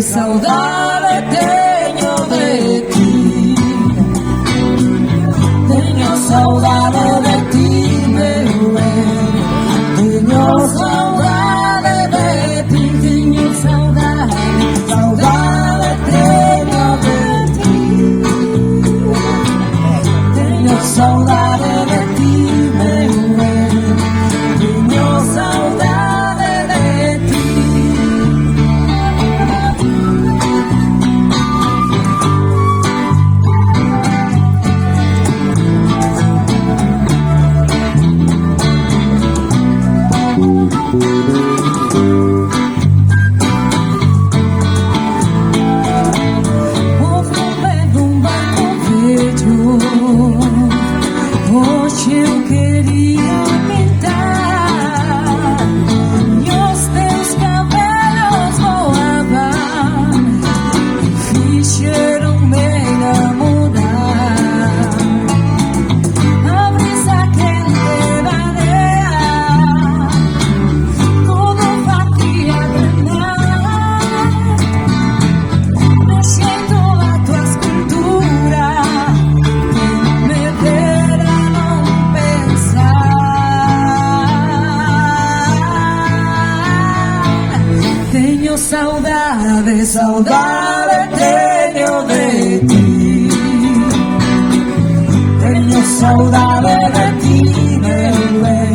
saudade tenho de ti. Tenho saudade de ti, meu bem. Tenho saudade de ti, tenho saudade, saudade tenho de ti. Tenho saudade de ti, meu bem. Tenho saudade de ti. Hoje eu queria pintar e os teus cabelos voavam e fizeram-me namorar. A brisa quente varia, tudo fazia treinar. No jeito a tua escultura me dera não pensar. Tenho saudade, saudade tenho de ti. Tenho saudade de ti, meu bem.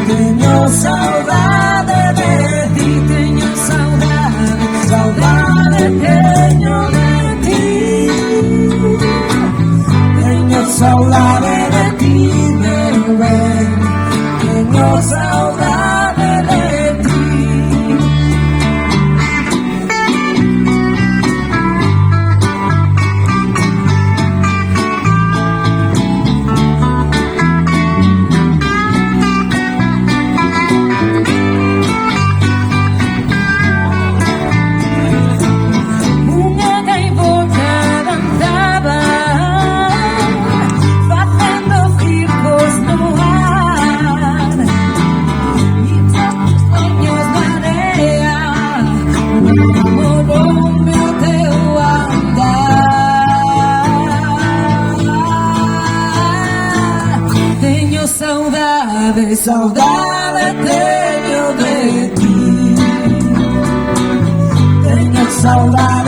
Tenho saudade de ti, tenho saudade, saudade tenho de ti. Tenho saudade de ti, meu bem. Tenho saudade de ti. Uma gaivota andava fazendo ficos no ar e tantos sonhos na areia morou meu teu andar. Tenho saudade, saudade tenho de ti. Tenho saudade